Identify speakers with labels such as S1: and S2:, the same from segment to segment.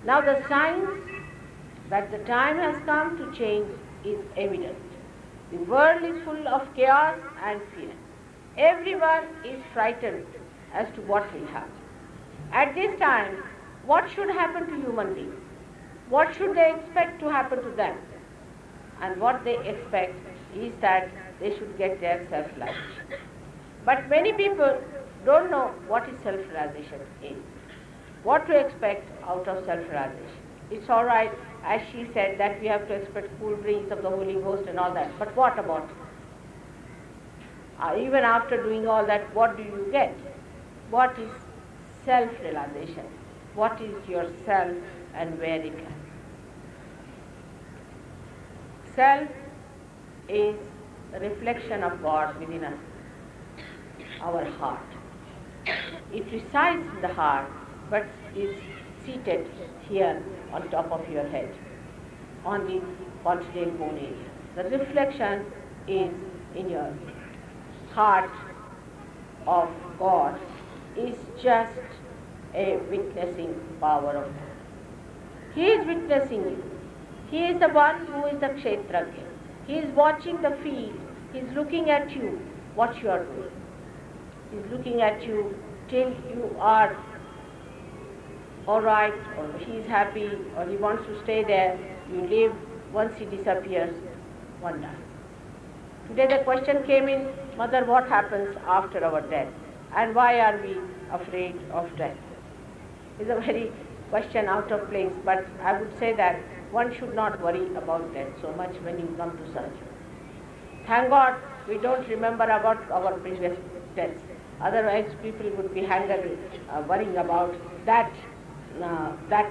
S1: Now the signs that the time has come to change is evident. The world is full of chaos and fear. Everyone is frightened as to what will happen. At this time, what should happen to human beings? What should they expect to happen to them? And what they expect is that they should get their self-realization. But many people don't know what is self-realization is, what to expect out of self-realization. It's all right, as she said, that we have to expect cool breeze of the Holy Ghost and all that. But what about it? Even after doing all that, what do you get? What is self-realization? What is yourself and where it lies? Self is a reflection of God within us, our heart. It resides in the heart, but is seated here on top of your head, on the pontifical bone area. The reflection is in your heart of God, is just a witnessing power of God. He is witnessing you. He is the one who is the Kshetragya. He is watching the field. He is looking at you, what you are doing. He is looking at you till you are all right, or he is happy, or he wants to stay there. You live. Once he disappears, one dies. Today the question came in, Mother, what happens after our death? And why are we afraid of death? It's a very question out of place, but I would say that one should not worry about death so much when you come to surgery. Thank God we don't remember about our previous deaths. Otherwise people would be worrying about that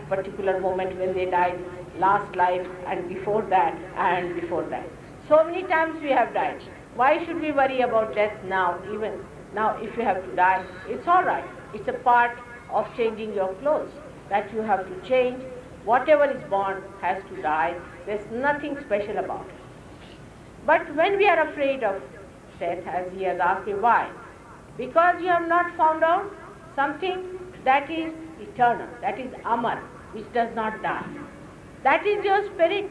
S1: particular moment when they died, last life, and before that, and before that. So many times we have died. Why should we worry about death now? Even now, if you have to die, it's all right. It's a part of changing your clothes that you have to change. Whatever is born has to die. There's nothing special about it. But when we are afraid of death, as he has asked me, why? Because you have not found out something that is eternal, that is Amar, which does not die. That is your spirit.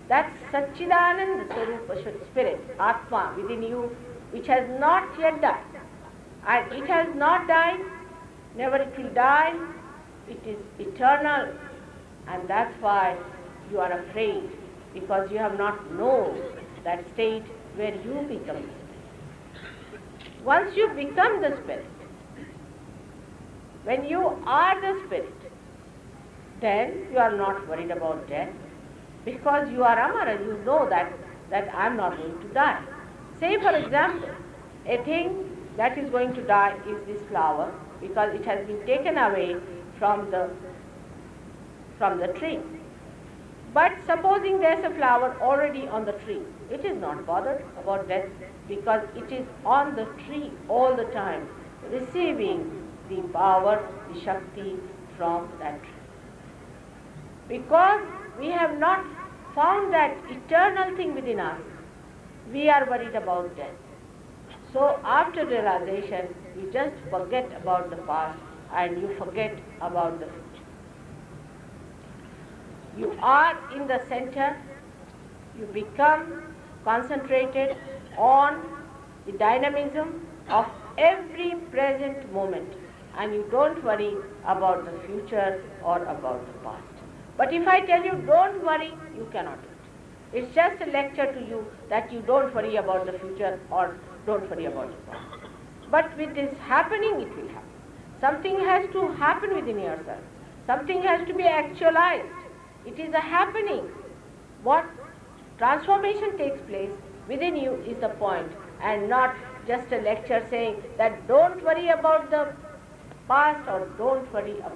S1: That's Satchidananda Swarupa spirit, Atma within you, which has not yet died. And it has not died, never it will die. It is eternal, and that's why you are afraid, because you have not known that state where you become the spirit. Once you become the spirit, when you are the spirit, then you are not worried about death, because you are Amara, you know that I am not going to die. Say for example, a thing that is going to die is this flower, because it has been taken away from the tree. But supposing there is a flower already on the tree, it is not bothered about death, because it is on the tree all the time, receiving the power, the Shakti from that tree. Because we have not found that eternal thing within us, we are worried about death. So after realization, you just forget about the past and you forget about the future. You are in the center, you become concentrated on the dynamism of every present moment, and you don't worry about the future or about the past. But if I tell you don't worry, you cannot do it. It's just a lecture to you that you don't worry about the future or don't worry about the past. But with this happening, it will happen. Something has to happen within yourself. Something has to be actualized. It is a happening. What transformation takes place within you is the point, and not just a lecture saying that don't worry about the past or don't worry about